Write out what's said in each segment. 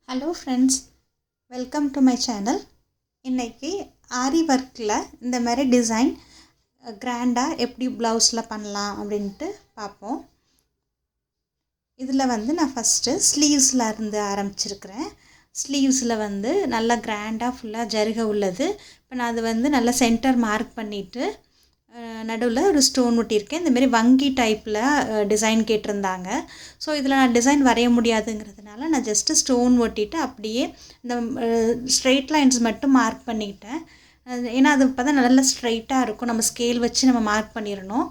Hello friends, welcome to my channel. இன்னைக்கு ஆரி ஒர்க்கில் இந்த மாதிரி டிசைன் கிராண்டாக எப்படி ப்ளவுஸில் பண்ணலாம் அப்படின்ட்டு பார்ப்போம். இதில் நான் ஃபஸ்ட்டு ஸ்லீவ்ஸில் இருந்து ஆரம்பிச்சிருக்கிறேன். ஸ்லீவ்ஸில் நல்லா கிராண்டாக ஃபுல்லாக ஜருகை உள்ளது. இப்போ நான் அது நல்லா சென்டர் மார்க் பண்ணிவிட்டு நடுவில் ஒரு ஸ்டோன் ஒட்டியிருக்கேன். இந்தமாரி வங்கி டைப்பில் டிசைன் கேட்டிருந்தாங்க. ஸோ இதில் நான் டிசைன் வரைய முடியாதுங்கிறதுனால நான் ஜஸ்ட்டு ஸ்டோன் ஒட்டிட்டு அப்படியே இந்த ஸ்ட்ரெயிட் லைன்ஸ் மட்டும் மார்க் பண்ணிக்கிட்டேன். ஏன்னா அது இப்போ தான் நல்லா ஸ்ட்ரைட்டாக இருக்கும். நம்ம ஸ்கேல் வச்சு நம்ம மார்க் பண்ணிடணும்.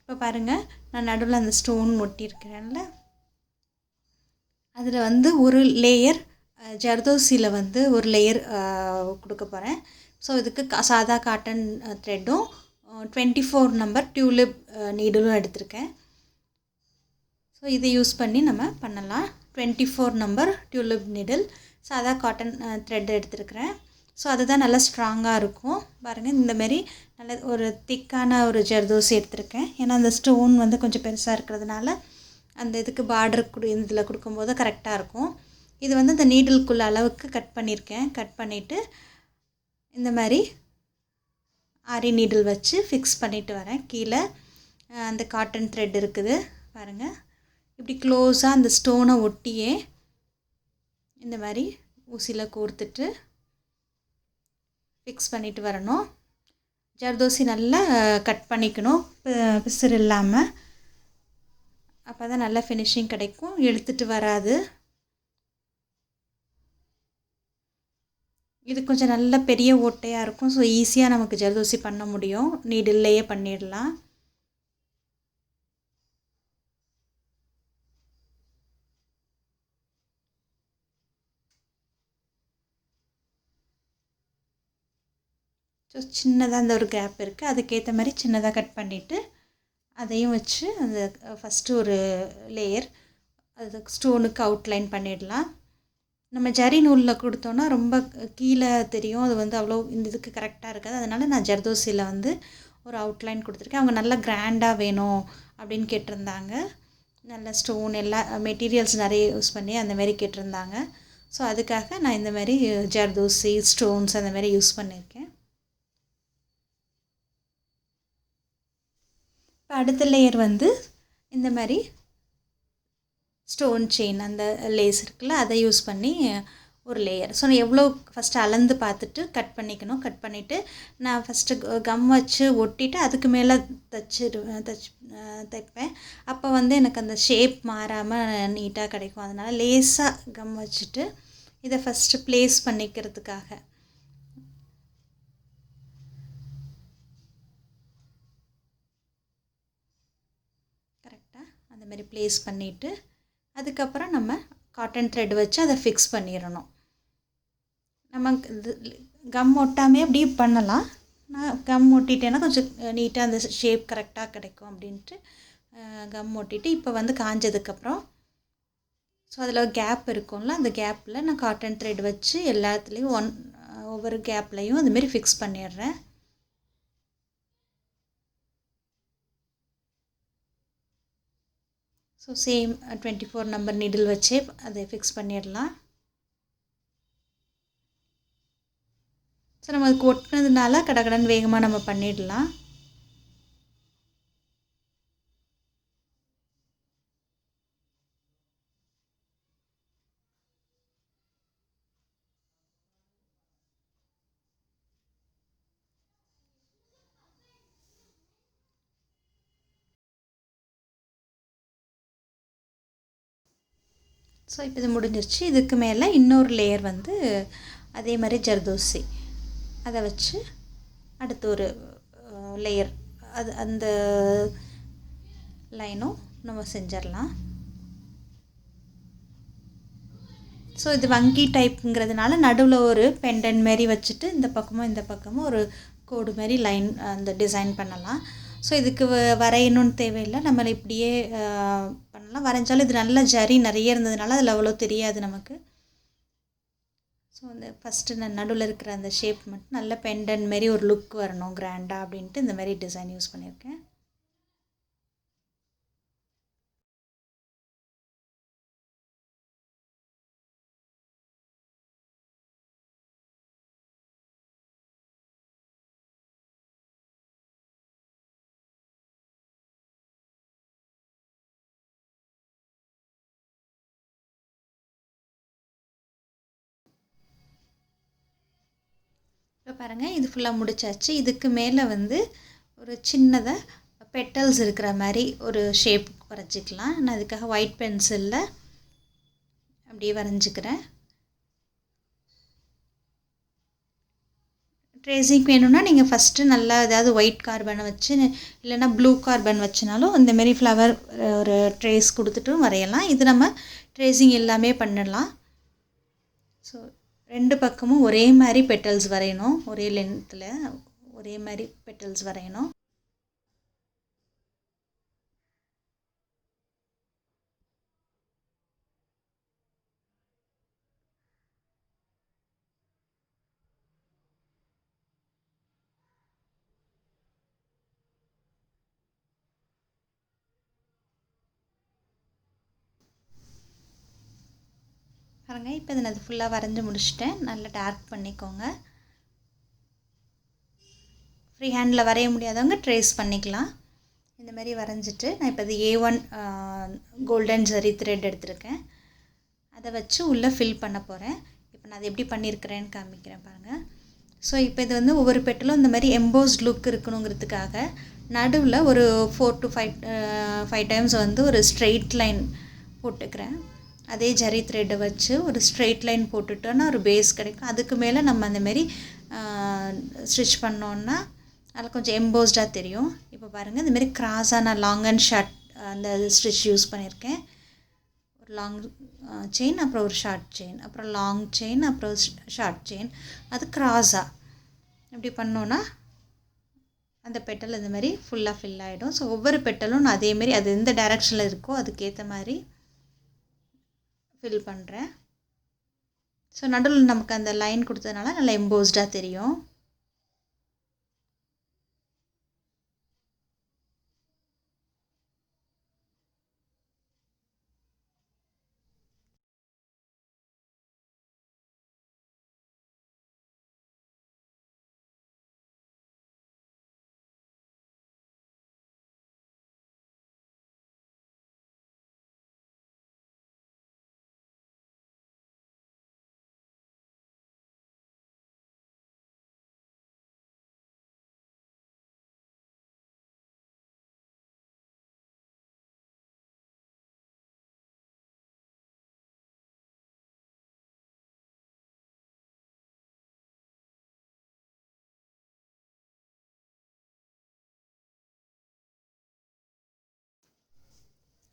இப்போ பாருங்கள், நான் நடுவில் அந்த ஸ்டோன் ஒட்டியிருக்கிறேன்ல, அதில் ஒரு லேயர் ஜர்தோசியில் ஒரு லேயர் கொடுக்க போகிறேன். ஸோ இதுக்கு சாதா காட்டன் த்ரெட்டும் 24 நம்பர் டியூலிப் நீடலும் எடுத்திருக்கேன். ஸோ இதை யூஸ் பண்ணி நம்ம பண்ணலாம். 24 நம்பர் டியூலிப் நீடில், சாதா காட்டன் த்ரெட் எடுத்துருக்கிறேன். ஸோ அதுதான் நல்லா ஸ்ட்ராங்காக இருக்கும். பாருங்கள், இந்தமாரி நல்ல ஒரு திக்கான ஒரு ஜர்தோசி எடுத்திருக்கேன். ஏன்னா அந்த ஸ்டோன் கொஞ்சம் பெருசாக இருக்கிறதுனால அந்த இதுக்கு பார்டர் இதில் கொடுக்கும்போது கரெக்டாக இருக்கும். இது இந்த நீடிலுக்குள்ள அளவுக்கு கட் பண்ணியிருக்கேன். கட் பண்ணிவிட்டு இந்த மாதிரி ஆரி நீடில் வச்சு ஃபிக்ஸ் பண்ணிவிட்டு வரேன். கீழே அந்த காட்டன் த்ரெட் இருக்குது பாருங்கள். இப்படி க்ளோஸாக அந்த ஸ்டோனை ஒட்டியே இந்த மாதிரி ஊசியில் கோர்த்துட்டு ஃபிக்ஸ் பண்ணிவிட்டு வரணும். ஜர்தோசி நல்லா கட் பண்ணிக்கணும், பிசுறு இல்லாமல். அப்போ தான் நல்லா ஃபினிஷிங் கிடைக்கும், இழுத்துட்டு வராது. இது கொஞ்சம் நல்ல பெரிய ஓட்டையாக இருக்கும். ஸோ ஈஸியாக நமக்கு ஜர்தோசி பண்ண முடியும். நீடில்லையே பண்ணிடலாம். ஸோ சின்னதாக அந்த ஒரு கேப் இருக்குது, அதுக்கேற்ற மாதிரி சின்னதாக கட் பண்ணிவிட்டு அதையும் வச்சு அந்த ஃபஸ்ட்டு ஒரு லேயர் அது ஸ்டோனுக்கு அவுட்லைன் பண்ணிடலாம். நம்ம ஜரி நூலில் கொடுத்தோன்னா ரொம்ப கீழே தெரியும். அது அவ்வளோ இந்த இதுக்கு கரெக்டாக இருக்காது. அதனால் நான் ஜர்தோசியில் ஒரு அவுட்லைன் கொடுத்துருக்கேன். அவங்க நல்லா கிராண்டாக வேணும் அப்படின்னு கேட்டிருந்தாங்க. நல்ல ஸ்டோன் எல்லா மெட்டீரியல்ஸ் நிறைய யூஸ் பண்ணி அந்தமாரி கேட்டிருந்தாங்க. ஸோ அதுக்காக நான் இந்தமாரி ஜர்தோசி ஸ்டோன்ஸ் அந்தமாரி யூஸ் பண்ணியிருக்கேன். இப்போ அடுத்த லேயர் இந்த மாதிரி ஸ்டோன் செயின் அந்த லேஸ் இருக்குல்ல, அதை யூஸ் பண்ணி ஒரு லேயர். ஸோ நான் எவ்வளோ ஃபஸ்ட்டு அளந்து பார்த்துட்டு கட் பண்ணிக்கணும். கட் பண்ணிவிட்டு நான் ஃபஸ்ட்டு கம் வச்சு ஒட்டிட்டு அதுக்கு மேலே தைப்பேன். அப்போ எனக்கு அந்த ஷேப் மாறாமல் நீட்டாக கிடைக்கும். அதனால் லேஸாக கம் வச்சுட்டு இதை ஃபஸ்ட்டு ப்ளேஸ் பண்ணிக்கிறதுக்காக கரெக்டாக அந்தமாரி ப்ளேஸ் பண்ணிவிட்டு அதுக்கப்புறம் நம்ம காட்டன் த்ரெட் வச்சு அதை ஃபிக்ஸ் பண்ணிடணும். நம்ம இது கம் ஒட்டாமே அப்படியே பண்ணலாம். நான் கம் ஒட்டிட்டேன்னா கொஞ்சம் நீட்டாக அந்த ஷேப் கரெக்டாக கிடைக்கும் அப்படின்ட்டு கம் ஒட்டிட்டு இப்போ காஞ்சதுக்கப்புறம் ஸோ அதில் கேப் இருக்கும்ல, அந்த கேப்பில் நான் காட்டன் த்ரெட் வச்சு எல்லாத்துலேயும் ஒவ்வொரு கேப்லேயும் அதுமாரி ஃபிக்ஸ் பண்ணிடுறேன். ஸோ சேம் 24 நம்பர் நீடில் வச்சே அதை ஃபிக்ஸ் பண்ணிடலாம். ஸோ நம்ம அதுக்கு ஒட்டினதுனால கடகடன் வேகமாக நம்ம பண்ணிடலாம். ஸோ இப்போ இது முடிஞ்சிருச்சு. இதுக்கு மேலே இன்னொரு லேயர் அதே மாதிரி ஜர்தோசி அதை வச்சு அடுத்த ஒரு லேயர் அது அந்த லைனும் நம்ம செஞ்சிடலாம். ஸோ இது வங்கி டைப்புங்கிறதுனால நடுவில் ஒரு பெண்டன் மாரி வச்சுட்டு இந்த பக்கமும் ஒரு கோடு மாதிரி லைன் அந்த டிசைன் பண்ணலாம். ஸோ இதுக்கு வரையணும்னு தேவையில்லை, நம்ம இப்படியே பண்ணலாம். வரைஞ்சாலும் இது நல்ல ஜரி நிறைய இருந்ததுனால அதில் அவ்வளோ தெரியாது நமக்கு. ஸோ ஃபஸ்ட்டு நான் நடுவில் இருக்கிற அந்த ஷேப் மட்டும் நல்ல பெண்டன் மாரி ஒரு லுக் வரணும் கிராண்டாக அப்படின்ட்டு இந்த மாதிரி டிசைன் யூஸ் பண்ணியிருக்கேன். பாருங்கள், இது ஃபுல்லாக முடிச்சாச்சு. இதுக்கு மேலே வந்து ஒரு சின்னதாக பெட்டல்ஸ் இருக்கிற மாதிரி ஒரு ஷேப் வரைஞ்சிக்கலாம். நான் அதுக்காக ஒயிட் பென்சிலில் அப்படியே வரைஞ்சிக்கிறேன். ட்ரேசிங் வேணும்னா நீங்கள் ஃபஸ்ட்டு நல்லா ஏதாவது ஒயிட் கார்பனை வச்சு இல்லைன்னா ப்ளூ கார்பன் வச்சுனாலும் இந்தமாரி ஃப்ளவர் ஒரு ட்ரேஸ் கொடுத்துட்டும் வரையலாம். இது நம்ம ட்ரேசிங் எல்லாமே பண்ணலாம். ஸோ 2 பக்கமும் ஒரே மாதிரி பெட்டல்ஸ் வரையணும். ஒரே லென்த்தில் ஒரே மாதிரி பெட்டல்ஸ் வரையணும். பாருங்க, இப்போ இதை நான் ஃபுல்லாக வரைஞ்சி முடிச்சிட்டேன். நல்லா டார்க் பண்ணிக்கோங்க. ஃப்ரீ ஹேண்டில் வரைய முடியாதவங்க ட்ரேஸ் பண்ணிக்கலாம். இந்த மாதிரி வரைஞ்சிட்டு நான் இப்போ இது A1 கோல்டன் ஜரி த்ரெட் எடுத்திருக்கேன். அதை வச்சு உள்ளே ஃபில் பண்ண போகிறேன். இப்போ நான் அதை எப்படி பண்ணியிருக்கிறேன்னு காமிக்கிறேன் பாருங்கள். ஸோ இப்போ இது வந்து ஒவ்வொரு பெட்டலும் இந்த மாதிரி எம்போஸ்ட் லுக் இருக்கணுங்கிறதுக்காக நடுவில் ஒரு 4 to 5 டைம்ஸ் வந்து ஒரு ஸ்ட்ரெயிட் லைன் போட்டுக்கிறேன். அதே ஜரி த்ரெட்டை வச்சு ஒரு ஸ்ட்ரெயிட் லைன் போட்டுட்டோன்னா ஒரு பேஸ் கிடைக்கும். அதுக்கு மேலே நம்ம அந்தமாரி ஸ்டிச் பண்ணோன்னா அதில் கொஞ்சம் எம்போஸ்டாக தெரியும். இப்போ பாருங்கள், இந்தமாரி கிராஸாக நான் லாங் அண்ட் ஷார்ட் அந்த ஸ்டிச் யூஸ் பண்ணியிருக்கேன். ஒரு லாங் செயின், அப்புறம் ஒரு ஷார்ட் செயின், அப்புறம் லாங் செயின், அப்புறம் ஷார்ட் செயின், அது கிராஸாக இப்படி பண்ணோன்னா அந்த பெட்டல் இந்த மாதிரி ஃபுல்லாக ஃபில் ஆகிடும். ஸோ ஒவ்வொரு பெட்டலும் நான் அதேமாரி அது எந்த டைரெக்ஷனில் இருக்கோ அதுக்கேற்ற மாதிரி ஃபில் பண்ணுறேன். ஸோ நடுவில் நமக்கு அந்த லைன் கொடுத்ததுனால நல்லா எம்போஸ்டாக தெரியும்.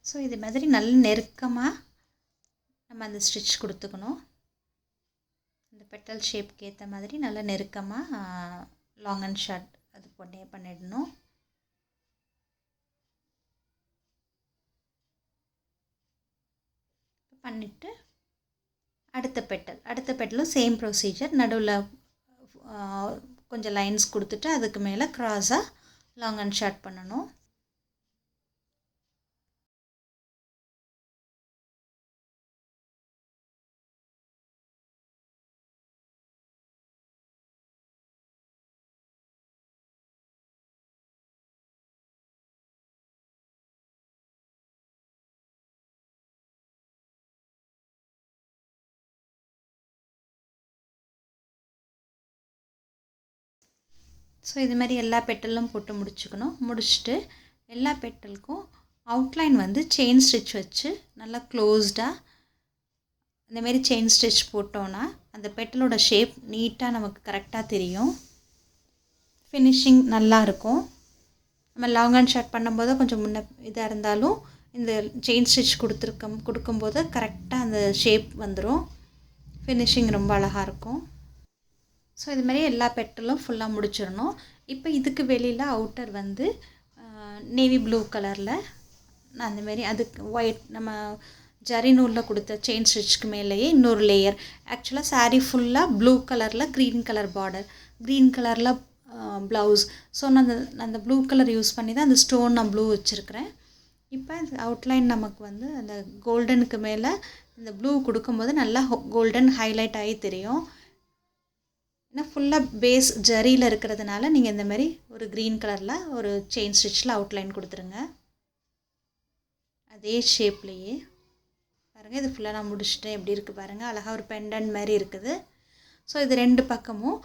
ஸோ இது மாதிரி நல்ல நெருக்கமாக நம்ம அந்த ஸ்டிச் கொடுத்துக்கணும். இந்த பெட்டல் ஷேப்க்கு ஏற்ற மாதிரி நல்ல நெருக்கமாக லாங் அண்ட் ஷார்ட் அது பண்ணிடணும். பண்ணிவிட்டு அடுத்த பெட்டலும் சேம் ப்ரொசீஜர். நடுவில் கொஞ்சம் லைன்ஸ் கொடுத்துட்டு அதுக்கு மேலே க்ராஸாக லாங் அண்ட் ஷார்ட் பண்ணணும். ஸோ இது மாதிரி எல்லா பெட்டலும் போட்டு முடிச்சுக்கணும். முடிச்சுட்டு எல்லா பெட்டலுக்கும் அவுட்லைன் வந்து செயின் ஸ்டிச் வச்சு நல்லா க்ளோஸ்டாக இந்தமாரி செயின் ஸ்டிச் போட்டோன்னா அந்த பெட்டலோட ஷேப் நீட்டாக நமக்கு கரெக்டாக தெரியும். ஃபினிஷிங் நல்லாயிருக்கும். நம்ம லாங் அண்ட் ஷார்ட் பண்ணும்போது கொஞ்சம் முன்ன இதாக இருந்தாலும் இந்த செயின் ஸ்டிச் கொடுக்கும்போது கரெக்டாக அந்த ஷேப் வந்துடும். ஃபினிஷிங் ரொம்ப அழகாக இருக்கும். ஸோ இது மாதிரி எல்லா பெட்டலும் ஃபுல்லாக முடிச்சிடணும். இப்போ இதுக்கு வெளியில் அவுட்டர் வந்து நேவி ப்ளூ கலரில் நான் அந்தமாரி அதுக்கு ஒயிட் நம்ம ஜரி நூலில் கொடுத்த செயின் ஸ்டிச்சுக்கு மேலேயே இன்னொரு லேயர். ஆக்சுவலாக சாரீ ஃபுல்லாக ப்ளூ கலரில் க்ரீன் கலர் பார்டர், க்ரீன் கலரில் ப்ளவுஸ். ஸோ நான் அந்த ப்ளூ கலர் யூஸ் பண்ணி தான் அந்த ஸ்டோன் நான் ப்ளூ வச்சுருக்கிறேன். இப்போ அவுட்லைன் நமக்கு வந்து அந்த கோல்டனுக்கு மேலே இந்த ப்ளூ கொடுக்கும்போது நல்லா கோல்டன் ஹைலைட் ஆகி தெரியும். ஏன்னா ஃபுல்லாக பேஸ் ஜரியில் இருக்கிறதுனால நீங்கள் இந்த மாதிரி ஒரு க்ரீன் கலரில் ஒரு செயின் ஸ்டிச்சில் அவுட்லைன் கொடுத்துருங்க. அதே ஷேப்லேயே பாருங்கள், இது ஃபுல்லாக நான் முடிச்சுட்டேன். எப்படி இருக்குது பாருங்கள், அழகாக ஒரு பெண்டன்ட் மாதிரி இருக்குது. ஸோ இது 2 பக்கமும்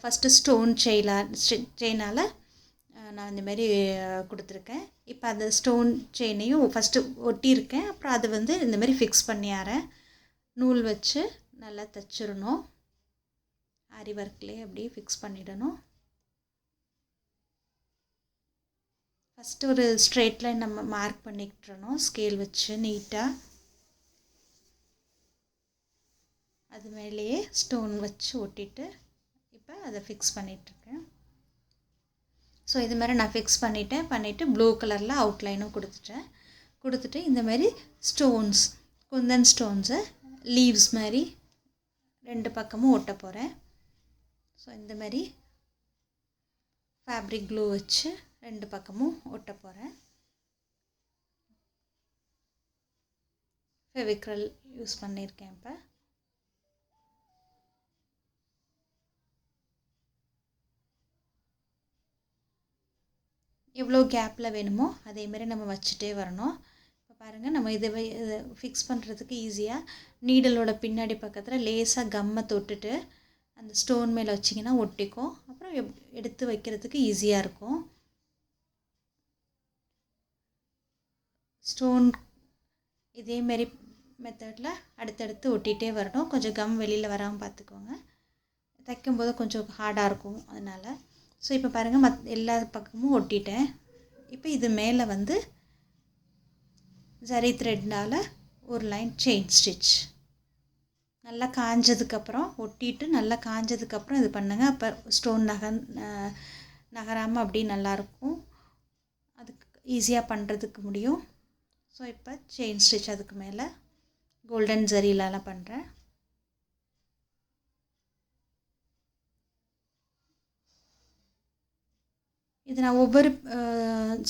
ஃபஸ்ட்டு ஸ்டோன் செயினால் நான் இந்தமாரி கொடுத்துருக்கேன். இப்போ அந்த ஸ்டோன் செயினையும் ஃபஸ்ட்டு ஒட்டியிருக்கேன். அப்புறம் அது வந்து இந்தமாரி ஃபிக்ஸ் பண்ணியாரேன். நூல் வச்சு நல்லா தைச்சிடணும். ஆரி ஒர்க்லேயே அப்படியே ஃபிக்ஸ் பண்ணிடணும். ஃபஸ்ட்டு ஒரு ஸ்ட்ரெயிட் லைன் நம்ம மார்க் பண்ணிக்கிட்டுறணும் ஸ்கேல் வச்சு நீட்டாக. அது மேலேயே ஸ்டோன் வச்சு ஒட்டிட்டு இப்போ அதை ஃபிக்ஸ் பண்ணிகிட்ருக்கேன். ஸோ இது மாதிரி நான் ஃபிக்ஸ் பண்ணிவிட்டு ப்ளூ கலரில் அவுட்லைனும் கொடுத்துட்டு இந்தமாரி ஸ்டோன்ஸ், குந்தன் ஸ்டோன்ஸை லீவ்ஸ் மாதிரி 2 பக்கமும் ஒட்ட போகிறேன். ஸோ இந்தமாரி ஃபேப்ரிக் க்ளூ வச்சு 2 பக்கமும் ஒட்ட போகிறேன். ஃபெவிக்ரல் யூஸ் பண்ணியிருக்கேன். இப்போ எவ்வளோ கேப்பில் வேணுமோ அதேமாரி நம்ம வச்சுட்டே வரணும். இப்போ பாருங்கள், நம்ம இதை ஃபிக்ஸ் பண்ணுறதுக்கு ஈஸியாக நீடலோட பின்னாடி பக்கத்தில் லேசாக கம்மை தொட்டுட்டு அந்த ஸ்டோன் மேலே வச்சிங்கன்னா ஒட்டிக்கும். அப்புறம் எடுத்து வைக்கிறதுக்கு ஈஸியாக இருக்கும். ஸ்டோன் இதேமாரி மெத்தடில் அடுத்தடுத்து ஒட்டிகிட்டே வரணும். கொஞ்சம் கம் வெளியில் வராமல் பார்த்துக்கோங்க. தைக்கும்போது கொஞ்சம் ஹார்டாக இருக்கும் அதனால். ஸோ இப்போ பாருங்கள், எல்லா பக்கமும் ஒட்டிட்டேன். இப்போ இது மேலே வந்து ஜரி த்ரெட்னால் ஒரு லைன் செயின் ஸ்டிச் நல்லா காஞ்சதுக்கப்புறம் ஒட்டிட்டு நல்லா காஞ்சதுக்கப்புறம் இது பண்ணுங்கள். அப்போ ஸ்டோன் நகராமல் அப்படி நல்லாயிருக்கும். அதுக்கு ஈஸியாக பண்ணுறதுக்கு முடியும். ஸோ இப்போ செயின் ஸ்டிச் அதுக்கு மேலே கோல்டன் ஜரியிலால் பண்ணுறேன். இது நான் ஒவ்வொரு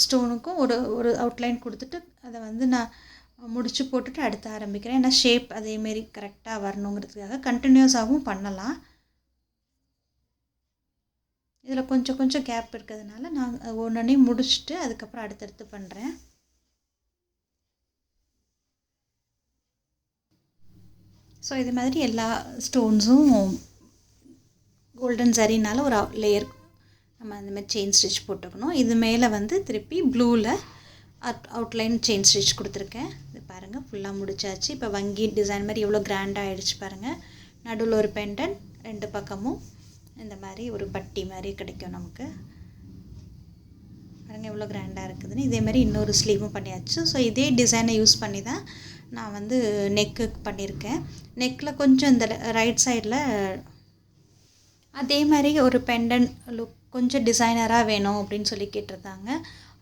ஸ்டோனுக்கும் ஒரு அவுட்லைன் கொடுத்துட்டு அதை வந்து நான் முடிச்சு போட்டுட்டு அடுத்து ஆரம்பிக்கிறேன். ஏன்னா ஷேப் அதேமாரி கரெக்டாக வரணுங்கிறதுக்காக கண்டினியூஸாகவும் பண்ணலாம். இதில் கொஞ்சம் கொஞ்சம் கேப் இருக்கிறதுனால நான் ஒன்றொன்றையும் முடிச்சுட்டு அதுக்கப்புறம் அடுத்தடுத்து பண்ணுறேன். ஸோ இது மாதிரி எல்லா ஸ்டோன்ஸும் கோல்டன் ஜரினால் ஒரு லேயர் நம்ம அந்தமாதிரி செயின் ஸ்டிச் போட்டுக்கணும். இது மேலே வந்து திருப்பி ப்ளூவில் அவுட்லைன் செயின் ஸ்டிச் கொடுத்துருக்கேன். இது பாருங்கள், ஃபுல்லாக முடிச்சாச்சு. இப்போ வங்கி டிசைன் மாதிரி எவ்வளோ கிராண்டாக ஆகிடுச்சு பாருங்கள். நடுவில் ஒரு பெண்டன், 2 பக்கமும் இந்த மாதிரி ஒரு பட்டி மாதிரி கிடைக்கும் நமக்கு. பாருங்கள் எவ்வளோ கிராண்டாக இருக்குதுன்னு. இதேமாதிரி இன்னொரு ஸ்லீவும் பண்ணியாச்சு. ஸோ இதே டிசைனை யூஸ் பண்ணி தான் நான் வந்து நெக்கு பண்ணியிருக்கேன். நெக்கில் கொஞ்சம் இந்த ரைட் சைடில் அதே மாதிரி ஒரு பெண்டன் லுக் கொஞ்சம் டிசைனராக வேணும் அப்படின்னு சொல்லி கேட்டிருந்தாங்க.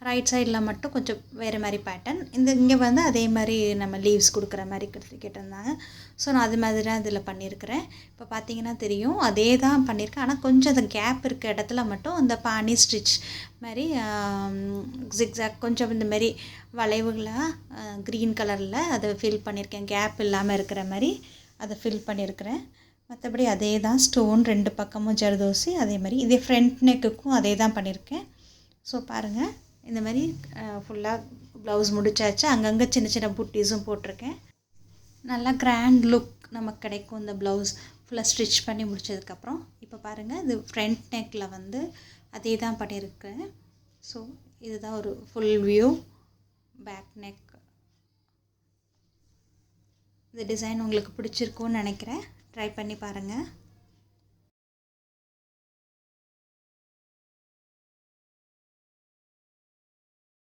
ரைட் சைடில் மட்டும் கொஞ்சம் வேறு மாதிரி பேட்டர்ன். இங்கே வந்து அதே மாதிரி நம்ம லீவ்ஸ் கொடுக்குற மாதிரி கேட்டிருந்தாங்க. ஸோ நான் அது மாதிரி தான் இதில் பண்ணியிருக்கிறேன். இப்போ பார்த்தீங்கன்னா தெரியும், அதே தான் பண்ணியிருக்கேன். ஆனால் கொஞ்சம் அந்த கேப் இருக்க இடத்துல மட்டும் அந்த பானி ஸ்டிச் மாதிரி ஜிக்ஸாக் கொஞ்சம் இந்த மாதிரி வளைவுகளாக க்ரீன் கலரில் அதை ஃபில் பண்ணியிருக்கேன். கேப் இல்லாமல் இருக்கிற மாதிரி அதை ஃபில் பண்ணியிருக்கிறேன். மற்றபடி அதே தான் ஸ்டோன் 2 பக்கமும் ஜர்தோசி அதே மாதிரி. இதே ஃப்ரண்ட் நெக்குக்கும் அதே தான் பண்ணியிருக்கேன். ஸோ பாருங்கள், இந்த மாதிரி ஃபுல்லாக ப்ளவுஸ் முடிச்சாச்சு. அங்கங்கே சின்ன சின்ன புட்டீஸும் போட்டிருக்கேன். நல்லா கிராண்ட் லுக் நமக்கு கிடைக்கும் இந்த ப்ளவுஸ் ஃபுல்லாக ஸ்டிச் பண்ணி முடித்ததுக்கப்புறம். இப்போ பாருங்கள், இது ஃப்ரண்ட் நெக்கில் வந்து அதே தான் பண்ணியிருக்கேன். ஸோ இதுதான் ஒரு ஃபுல் வியூ பேக் நெக். இந்த டிசைன் உங்களுக்கு பிடிச்சிருக்குன்னு நினைக்கிறேன். ட்ரை பண்ணி பாருங்கள்.